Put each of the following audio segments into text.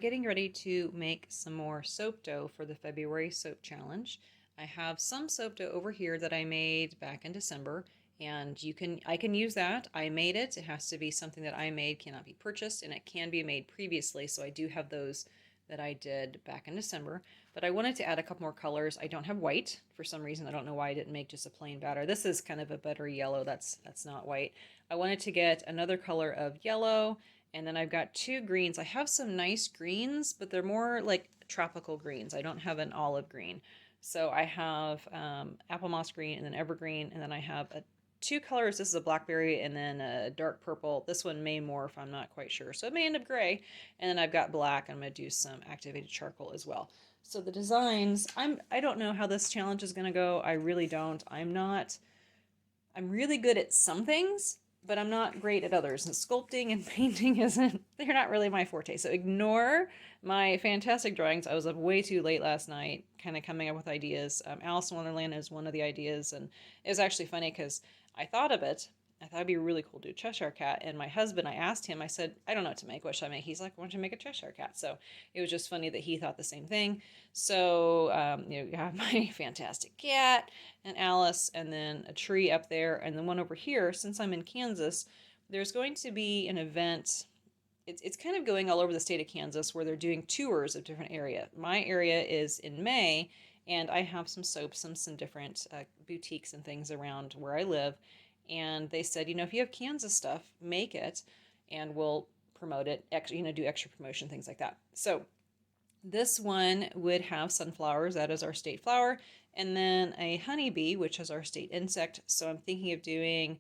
getting ready to make some more soap dough for the February soap challenge. I have some soap dough over here that I made back in December, and I can use that. I made it. It has to be something that I made, cannot be purchased, and it can be made previously, so I do have those that I did back in December. But I wanted to add a couple more colors. I don't have white for some reason. I don't know why I didn't make just a plain batter. This is kind of a better yellow. That's not white. I wanted to get another color of yellow, and then I've got two greens. I have some nice greens, but they're more like tropical greens. I don't have an olive green. So I have apple moss green and then evergreen, and then I have two colors. This is a blackberry and then a dark purple. This one may morph, I'm not quite sure. So it may end up gray. And then I've got black. I'm going to do some activated charcoal as well. So the designs, I don't know how this challenge is going to go. I really don't. I'm really good at some things, but I'm not great at others. And sculpting and painting they're not really my forte. So ignore my fantastic drawings. I was up way too late last night, kind of coming up with ideas. Alice in Wonderland is one of the ideas. And it was actually funny because I thought of it. I thought it'd be really cool to do a Cheshire Cat. And my husband, I asked him, I said, I don't know what to make. What should I make? He's like, why don't you make a Cheshire Cat? So it was just funny that he thought the same thing. So, you have my fantastic cat and Alice, and then a tree up there. And the one over here, since I'm in Kansas, there's going to be an event. It's kind of going all over the state of Kansas where they're doing tours of different area. My area is in May, and I have some soaps and some different boutiques and things around where I live. And they said, if you have Kansas stuff, make it, and we'll promote it, do extra promotion, things like that. So this one would have sunflowers, that is our state flower, and then a honeybee, which is our state insect. So I'm thinking of doing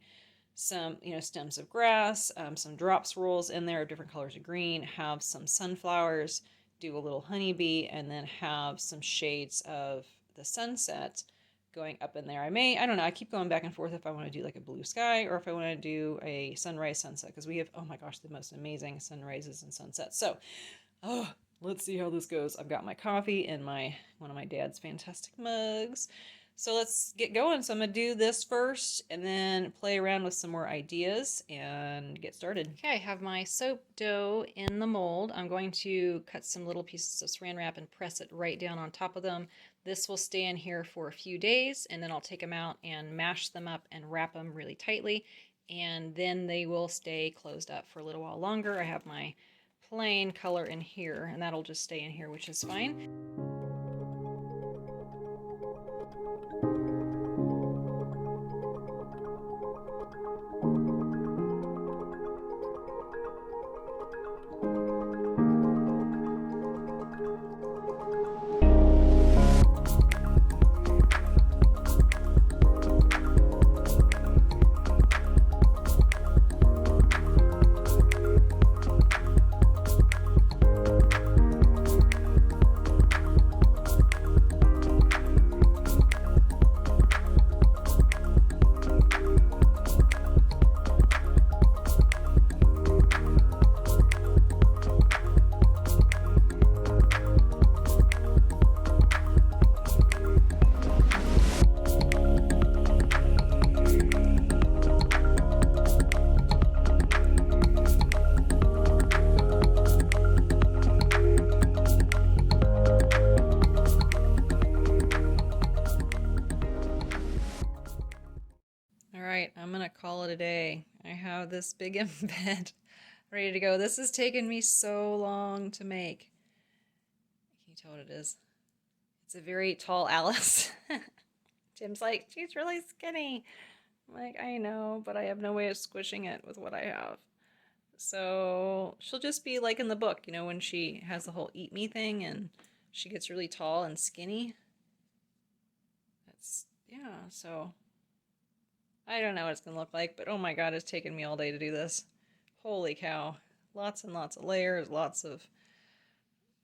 some, stems of grass, some drop swirls in there of different colors of green, have some sunflowers, do a little honeybee, and then have some shades of the sunset going up in there. I don't know, I keep going back and forth if I want to do like a blue sky or if I want to do a sunrise sunset, because we have, oh my gosh, the most amazing sunrises and sunsets. So, let's see how this goes. I've got my coffee in one of my dad's fantastic mugs. So let's get going. So I'm going to do this first and then play around with some more ideas and get started. Okay, I have my soap dough in the mold. I'm going to cut some little pieces of saran wrap and press it right down on top of them. This will stay in here for a few days, and then I'll take them out and mash them up and wrap them really tightly, and then they will stay closed up for a little while longer. I have my plain color in here, and that'll just stay in here, which is fine. I'm gonna call it a day. I have this big embed ready to go. This has taken me so long to make. Can you tell what it is? It's a very tall Alice. Jim's like, she's really skinny. I'm like, I know, but I have no way of squishing it with what I have. So she'll just be like in the book, when she has the whole eat me thing and she gets really tall and skinny. So I don't know what it's going to look like, but oh my god, it's taken me all day to do this. Holy cow. Lots and lots of layers, lots of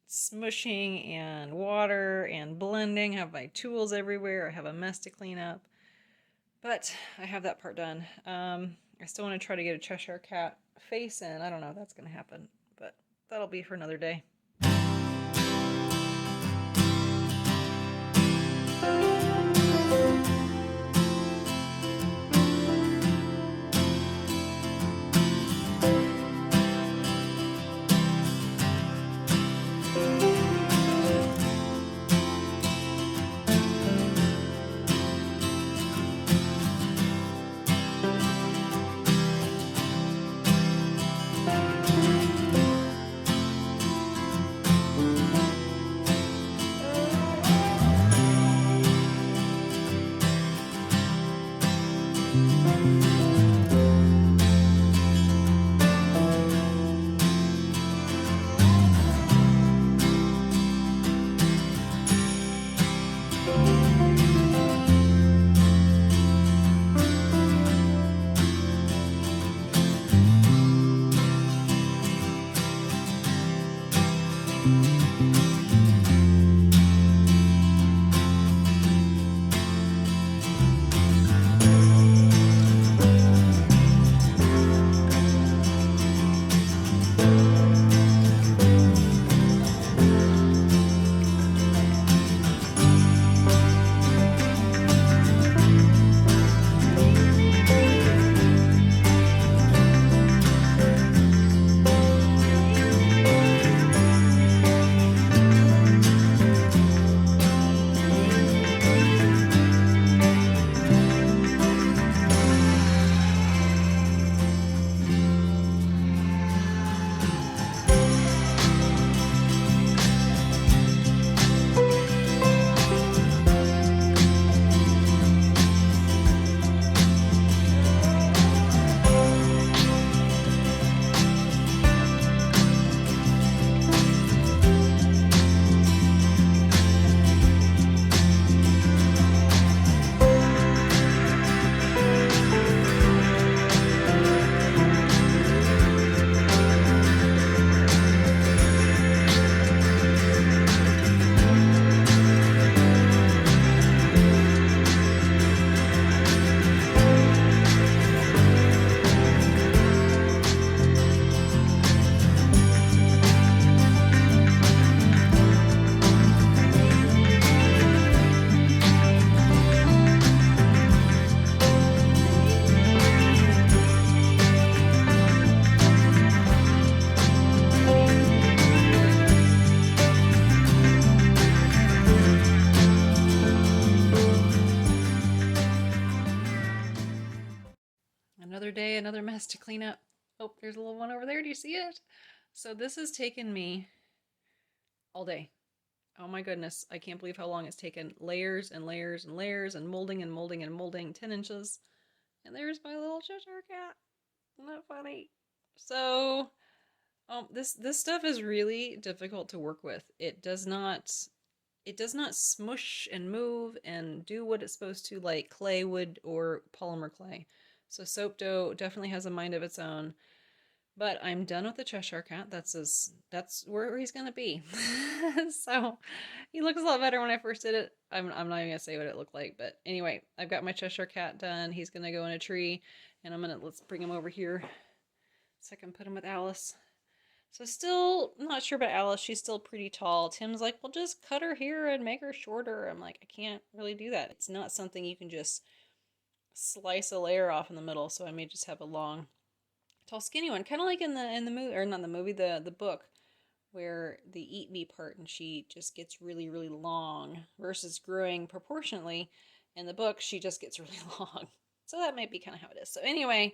smushing and water and blending. I have my tools everywhere. I have a mess to clean up. But I have that part done. I still want to try to get a Cheshire Cat face in. I don't know if that's going to happen, but that'll be for another day. Another day, another mess to clean up. Oh, there's a little one over there. Do you see it? So this has taken me all day. Oh my goodness. I can't believe how long it's taken. Layers and layers and layers and molding and molding and molding. 10 inches. And there's my little Cheshire Cat. Isn't that funny? So, this stuff is really difficult to work with. It does not smush and move and do what it's supposed to, like clay would or polymer clay. So soap dough definitely has a mind of its own. But I'm done with the Cheshire Cat. That's where he's gonna be. So he looks a lot better when I first did it. I'm not even gonna say what it looked like, but anyway, I've got my Cheshire Cat done. He's gonna go in a tree, and let's bring him over here so I can put him with Alice. So still not sure about Alice. She's still pretty tall. Tim's like, well, just cut her here and make her shorter. I'm like, I can't really do that. It's not something you can just slice a layer off in the middle. So I may just have a long, tall, skinny one, kind of like in the movie, or not the movie, the book, where the eat me part, and she just gets really, really long versus growing proportionately. In the book, she just gets really long. So that might be kind of how it is. So anyway,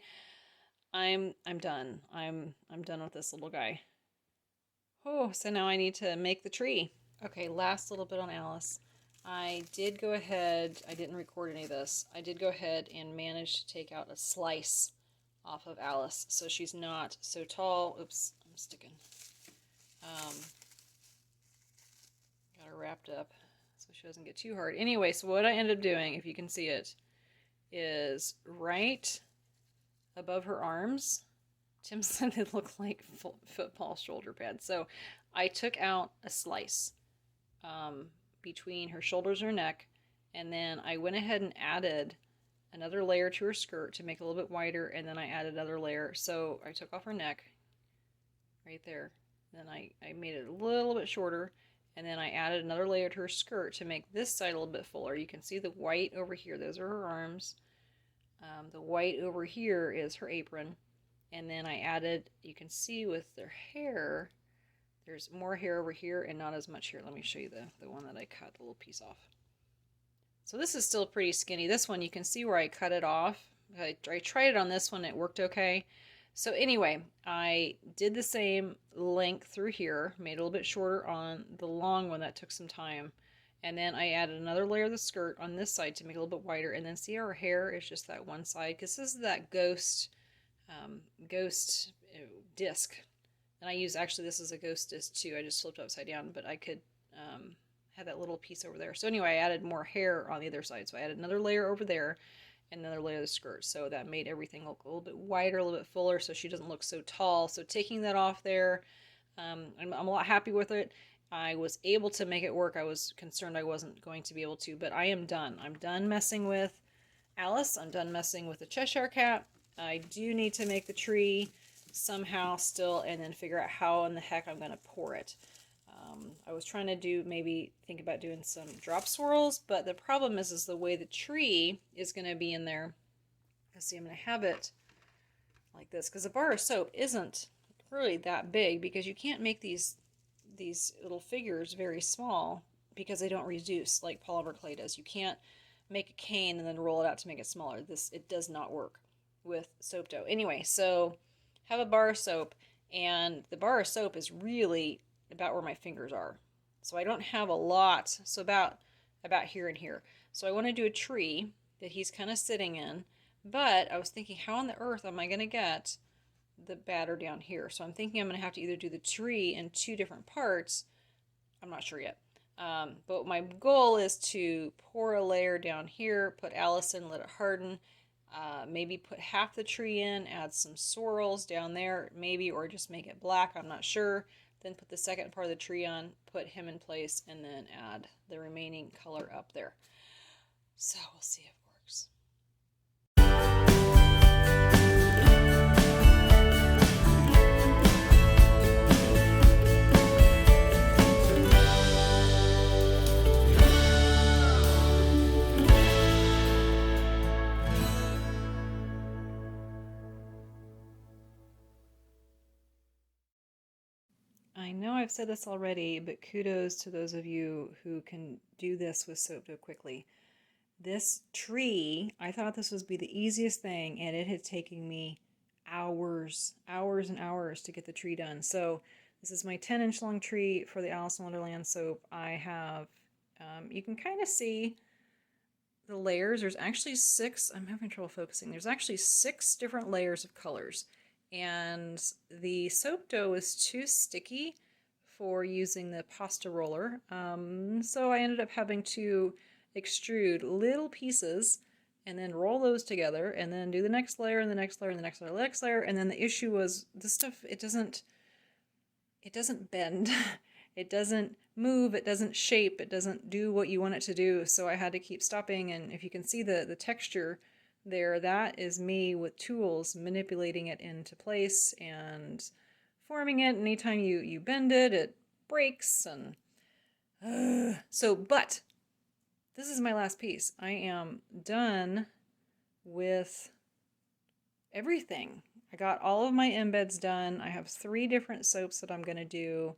I'm done. I'm done with this little guy. Oh, so now I need to make the tree. Okay, last little bit on Alice. I did go ahead, I didn't record any of this. I did go ahead and manage to take out a slice off of Alice, so she's not so tall. Oops, I'm sticking. Got her wrapped up so she doesn't get too hard. Anyway, so what I ended up doing, if you can see it, is right above her arms. Tim said they look like football shoulder pads. So I took out a slice between her shoulders and her neck, and then I went ahead and added another layer to her skirt to make it a little bit wider, and then I added another layer. So I took off her neck right there. Then I made it a little bit shorter, and then I added another layer to her skirt to make this side a little bit fuller. You can see the white over here. Those are her arms. The white over here is her apron. And then I added, you can see with their hair, there's more hair over here and not as much here. Let me show you the one that I cut a little piece off. So this is still pretty skinny. This one, you can see where I cut it off. I tried it on this one. It worked okay. So anyway, I did the same length through here, made it a little bit shorter on the long one. That took some time. And then I added another layer of the skirt on this side to make it a little bit wider. And then see how her hair is just that one side, because this is that ghost disc. And I use, actually this is a ghost disc too. I just flipped upside down, but I could have that little piece over there. So anyway, I added more hair on the other side. So I added another layer over there and another layer of the skirt. So that made everything look a little bit wider, a little bit fuller, so she doesn't look so tall. So taking that off there, I'm a lot happy with it. I was able to make it work. I was concerned I wasn't going to be able to, but I am done. I'm done messing with Alice. I'm done messing with the Cheshire Cat. I do need to make the tree somehow still, and then figure out how in the heck I'm going to pour it. I was trying to think about doing some drop swirls, but the problem is the way the tree is going to be in there. Let's see, I'm going to have it like this, because a bar of soap isn't really that big, because you can't make these little figures very small, because they don't reduce like polymer clay does. You can't make a cane and then roll it out to make it smaller. It does not work with soap dough. Anyway, so have a bar of soap, and the bar of soap is really about where my fingers are. So I don't have a lot, so about here and here. So I want to do a tree that he's kind of sitting in, but I was thinking, how on the earth am I going to get the batter down here? So I'm thinking I'm going to have to either do the tree in two different parts. I'm not sure yet. But my goal is to pour a layer down here, put Alice in, let it harden, maybe put half the tree in, add some swirls down there, maybe, or just make it black, I'm not sure. Then put the second part of the tree on, put him in place, and then add the remaining color up there. So we'll see if it works. I know I've said this already, but kudos to those of you who can do this with soap dough quickly. This tree, I thought this would be the easiest thing, and it had taken me hours, hours and hours to get the tree done. So this is my 10-inch long tree for the Alice in Wonderland soap. I have, you can kind of see the layers. There's actually 6, I'm having trouble focusing. There's actually 6 different layers of colors. And the soap dough is too sticky for using the pasta roller. So I ended up having to extrude little pieces and then roll those together and then do the next layer and the next layer and the next layer and the next layer. And then the issue was this stuff, it doesn't bend. It doesn't move, it doesn't shape, it doesn't do what you want it to do. So I had to keep stopping, and if you can see the texture there, that is me with tools manipulating it into place and forming it. Anytime you bend it, it breaks. And but this is my last piece. I am done with everything. I got all of my embeds done. I have 3 different soaps that I'm going to do.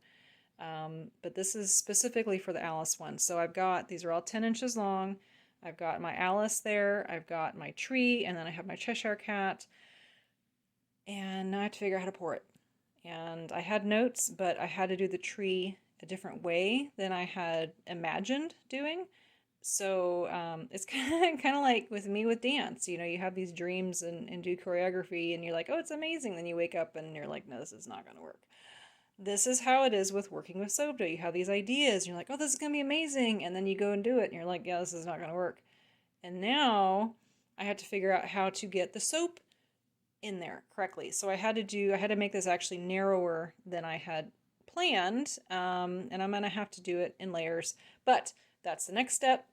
But this is specifically for the Alice one. So I've got, these are all 10 inches long. I've got my Alice there. I've got my tree, and then I have my Cheshire Cat. And now I have to figure out how to pour it. And I had notes, but I had to do the tree a different way than I had imagined doing. So it's kind of like with me with dance. You know, you have these dreams and do choreography, and you're like, oh, it's amazing. Then you wake up and you're like, no, this is not going to work. This is how it is with working with soap dough. You have these ideas, and you're like, oh, this is going to be amazing. And then you go and do it, and you're like, yeah, this is not going to work. And now I had to figure out how to get the soap in there correctly. So I had to make this actually narrower than I had planned. And I'm going to have to do it in layers. But that's the next step.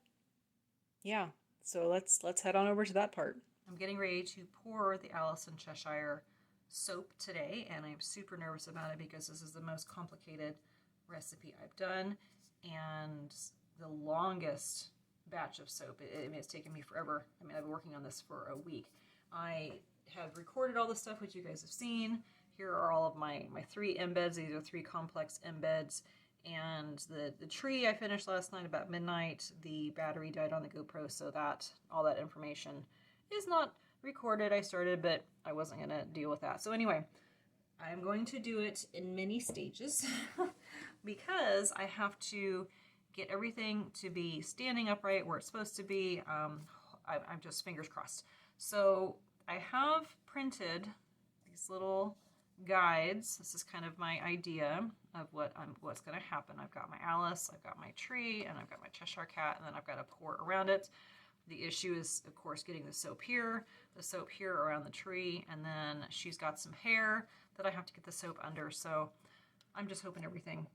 Yeah, so let's head on over to that part. I'm getting ready to pour the Alice in Cheshire soap today, and I'm super nervous about it because this is the most complicated recipe I've done and the longest batch of soap. It's taken me forever. I mean, I've been working on this for a week. I have recorded all the stuff which you guys have seen. Here are all of my 3 embeds. These are 3 complex embeds. And the tree I finished last night about midnight. The battery died on the GoPro, so that all that information is not recorded. I started, but I wasn't going to deal with that. So anyway, I'm going to do it in many stages because I have to get everything to be standing upright where it's supposed to be. I'm just fingers crossed. So I have printed these little guides. This is kind of my idea of what's going to happen. I've got my Alice, I've got my tree, and I've got my Cheshire Cat, and then I've got to pour around it. The issue is, of course, getting the soap here around the tree, and then she's got some hair that I have to get the soap under. So I'm just hoping everything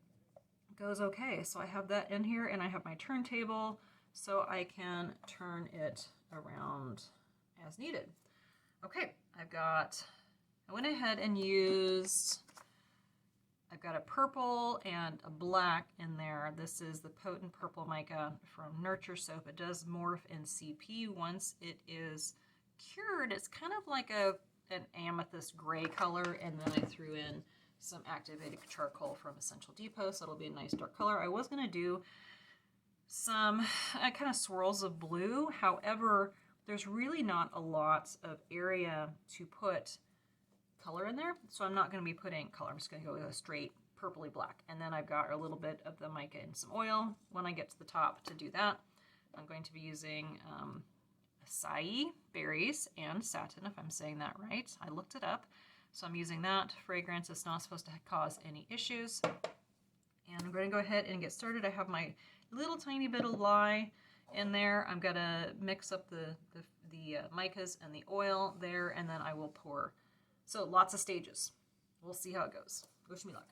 goes okay. So I have that in here, and I have my turntable so I can turn it around as needed. Okay, I went ahead and I've got a purple and a black in there. This is the Potent Purple Mica from Nurture Soap. It does morph in CP once it is cured. It's kind of like an amethyst gray color, and then I threw in some activated charcoal from Essential Depot, so it'll be a nice dark color. I was going to do some kind of swirls of blue. However, there's really not a lot of area to put color in there, so I'm not going to be putting color. I'm just going to go with a straight purpley black. And then I've got a little bit of the mica and some oil. When I get to the top to do that, I'm going to be using acai berries and satin, if I'm saying that right. I looked it up. So I'm using that fragrance. It's not supposed to cause any issues. And I'm going to go ahead and get started. I have my little tiny bit of lye in there. I'm going to mix up the micas and the oil there, and then I will pour. So lots of stages. We'll see how it goes. Wish me luck.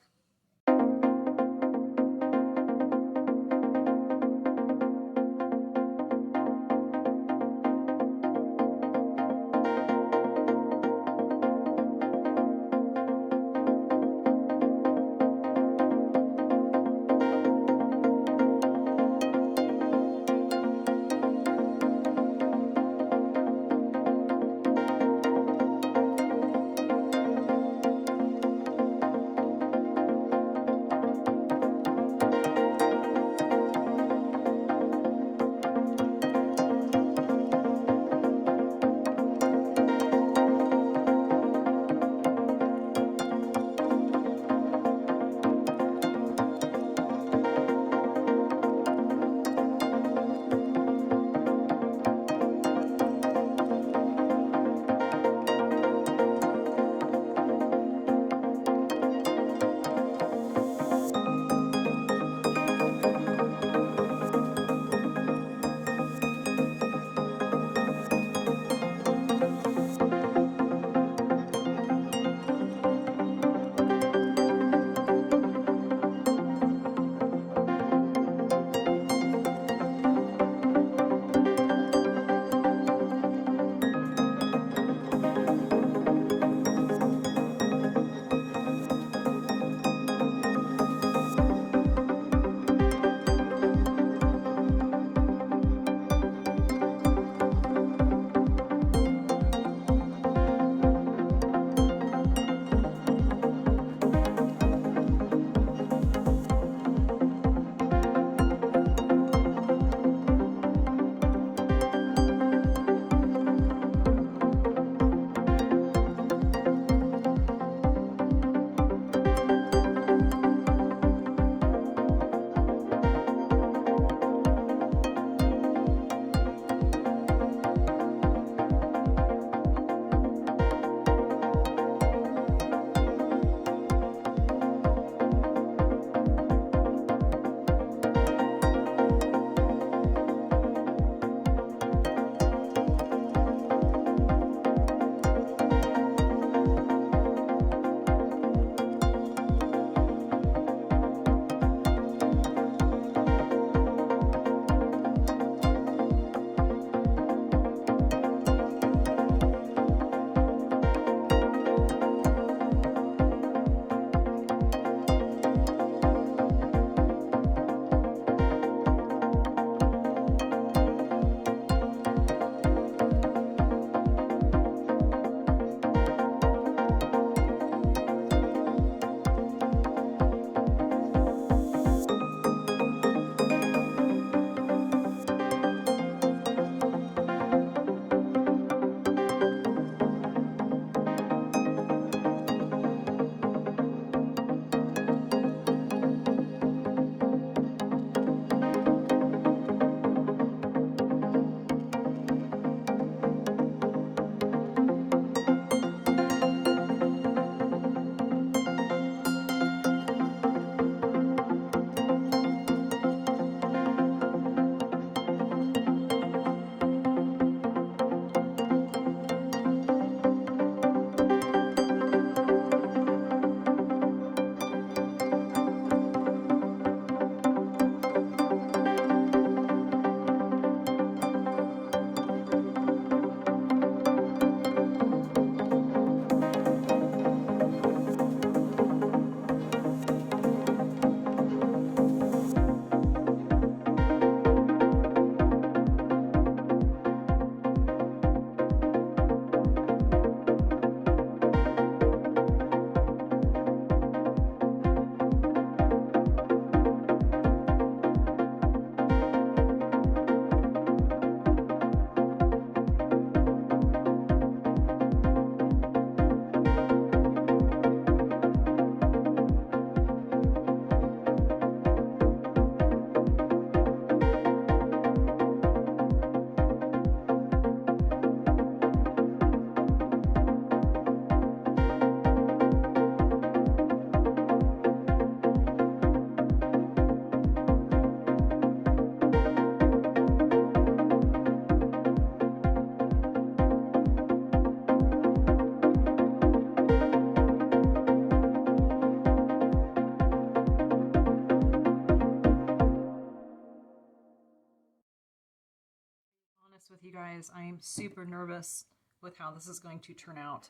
honest with you guys, I'm super nervous with how this is going to turn out.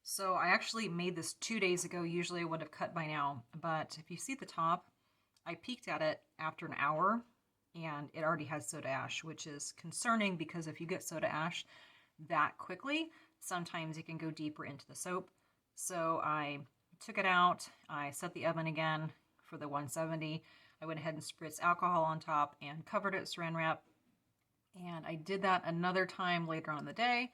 So I actually made this 2 days ago. Usually I would have cut by now, but if you see the top, I peeked at it after an hour and it already has soda ash, which is concerning because if you get soda ash that quickly, sometimes it can go deeper into the soap. So I took it out, I set the oven again for the 170. I went ahead and spritzed alcohol on top and covered it with saran wrap. And I did that another time later on in the day.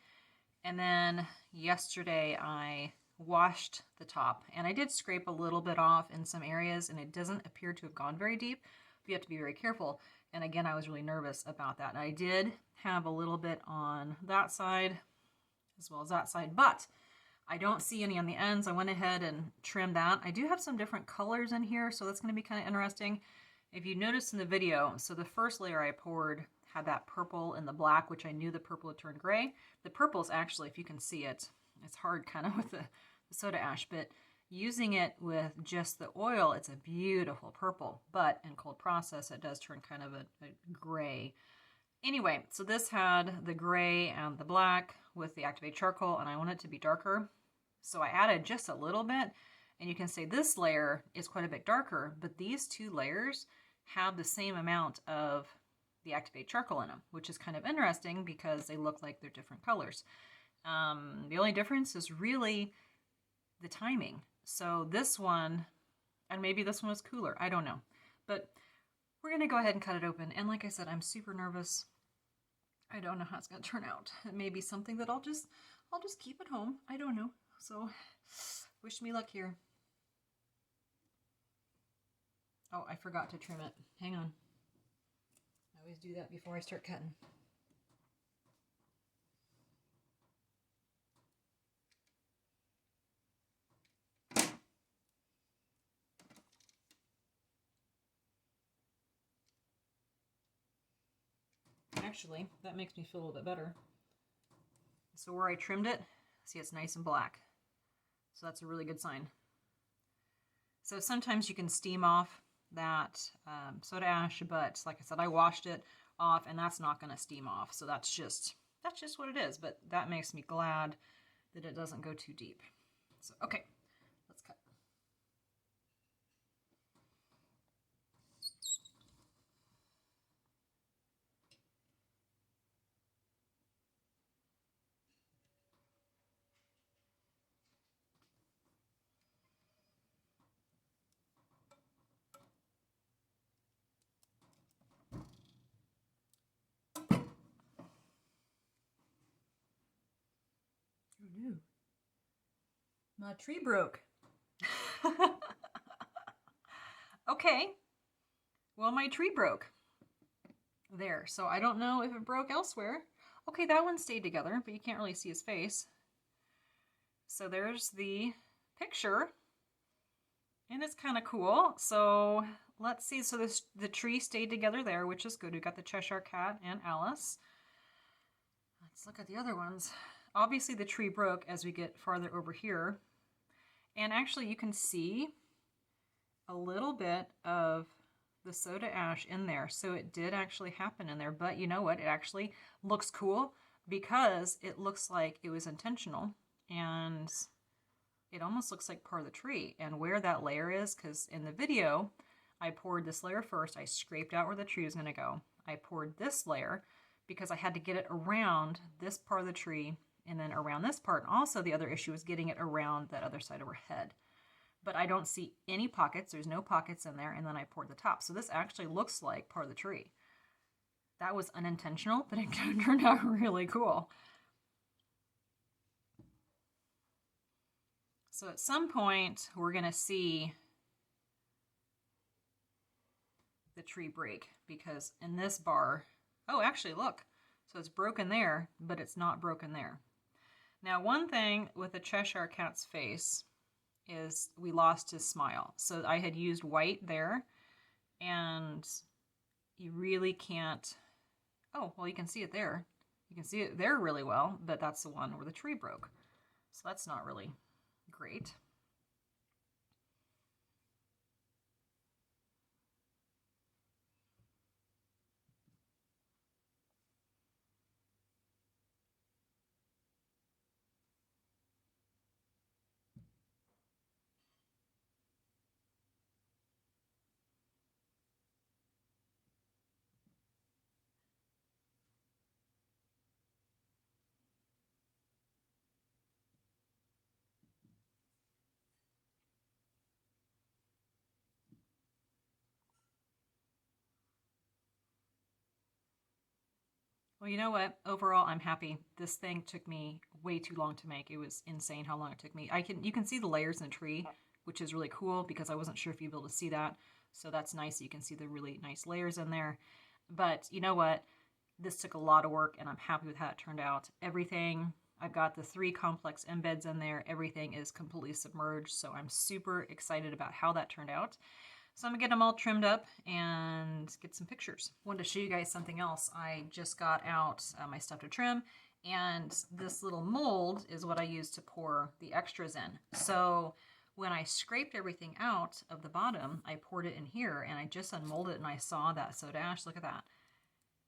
And then yesterday I washed the top, and I did scrape a little bit off in some areas, and it doesn't appear to have gone very deep. But you have to be very careful. And again, I was really nervous about that. And I did have a little bit on that side as well as that side, but I don't see any on the ends. I went ahead and trimmed that. I do have some different colors in here, so that's going to be kind of interesting. If you noticed in the video, so the first layer I poured had that purple and the black, which I knew the purple would turn gray. The purple is actually, if you can see it, it's hard kind of with the soda ash, but using it with just the oil, it's a beautiful purple, but in cold process, it does turn kind of a gray. Anyway, so this had the gray and the black with the activated charcoal, and I want it to be darker. So I added just a little bit, and you can see this layer is quite a bit darker, but these two layers have the same amount of the activated charcoal in them, which is kind of interesting because they look like they're different colors. The only difference is really the timing. So this one, and maybe this one was cooler, I don't know. But we're gonna go ahead and cut it open. And like I said, I'm super nervous. I don't know how it's gonna turn out. It may be something that I'll just keep at home. I don't know. So wish me luck here. Oh, I forgot to trim it. Hang on. I always do that before I start cutting. Actually, that makes me feel a little bit better. So where I trimmed it, see, it's nice and black. So that's a really good sign. So sometimes you can steam off that soda ash, but like I said, I washed it off and that's not going to steam off. So that's just what it is. But that makes me glad that it doesn't go too deep. So, okay, let's cut. Oh no. My tree broke. Okay. Well, my tree broke. There. So I don't know if it broke elsewhere. Okay, that one stayed together, but you can't really see his face. So there's the picture. And it's kind of cool. So let's see. So the tree stayed together there, which is good. We got the Cheshire Cat and Alice. Let's look at the other ones. Obviously the tree broke as we get farther over here. And actually you can see a little bit of the soda ash in there. So it did actually happen in there. But you know what? It actually looks cool because it looks like it was intentional. And it almost looks like part of the tree. And where that layer is, because in the video, I poured this layer first. I scraped out where the tree was going to go. I poured this layer because I had to get it around this part of the tree and then around this part. And also the other issue is getting it around that other side of her head. But I don't see any pockets. There's no pockets in there. And then I poured the top. So this actually looks like part of the tree. That was unintentional, but it turned out really cool. So at some point, we're going to see the tree break because in this bar, oh, actually, look. So it's broken there, but it's not broken there. Now, one thing with the Cheshire Cat's face is we lost his smile. So I had used white there, and you really can't, oh, well, you can see it there. You can see it there really well, but that's the one where the tree broke. So that's not really great. Well, you know what? Overall, I'm happy. This thing took me way too long to make. It was insane how long it took me. You can see the layers in the tree, which is really cool because I wasn't sure if you'd be able to see that. So that's nice. You can see the really nice layers in there. But you know what? This took a lot of work and I'm happy with how it turned out. Everything, I've got the 3 complex embeds in there. Everything is completely submerged. So I'm super excited about how that turned out. So I'm gonna get them all trimmed up and get some pictures. Wanted to show you guys something else. I just got out my stuff to trim, and this little mold is what I use to pour the extras in. So when I scraped everything out of the bottom, I poured it in here and I just unmolded it and I saw that soda ash. Look at that.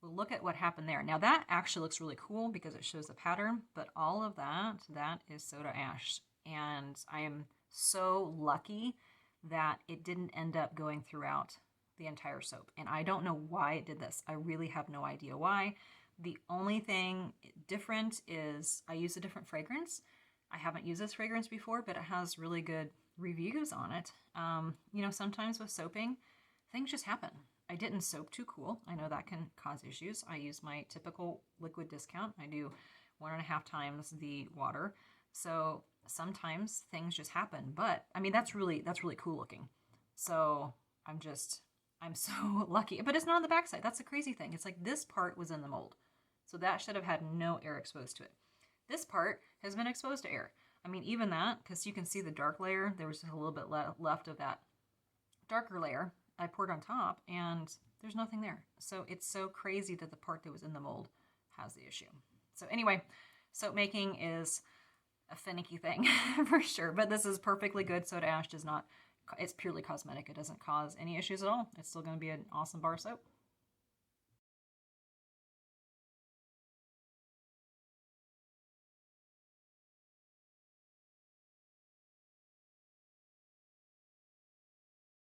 Well, look at what happened there. Now that actually looks really cool because it shows the pattern, but all of that is soda ash. And I am so lucky that it didn't end up going throughout the entire soap. And I don't know why it did this. I really have no idea why. The only thing different is I use a different fragrance. I haven't used this fragrance before, but it has really good reviews on it. You know, sometimes with soaping, things just happen. I didn't soap too cool. I know that can cause issues. I use my typical liquid discount. I do 1.5 times the water. So sometimes things just happen, but I mean, that's really cool looking. So I'm so lucky, but it's not on the backside. That's the crazy thing. It's like this part was in the mold. So that should have had no air exposed to it. This part has been exposed to air. I mean, even that, because you can see the dark layer, there was just a little bit left of that darker layer I poured on top and there's nothing there. So it's so crazy that the part that was in the mold has the issue. So anyway, soap making is a finicky thing for sure, but this is perfectly good. Soda ash does not, it's purely cosmetic. It doesn't cause any issues at all. It's still going to be an awesome bar soap.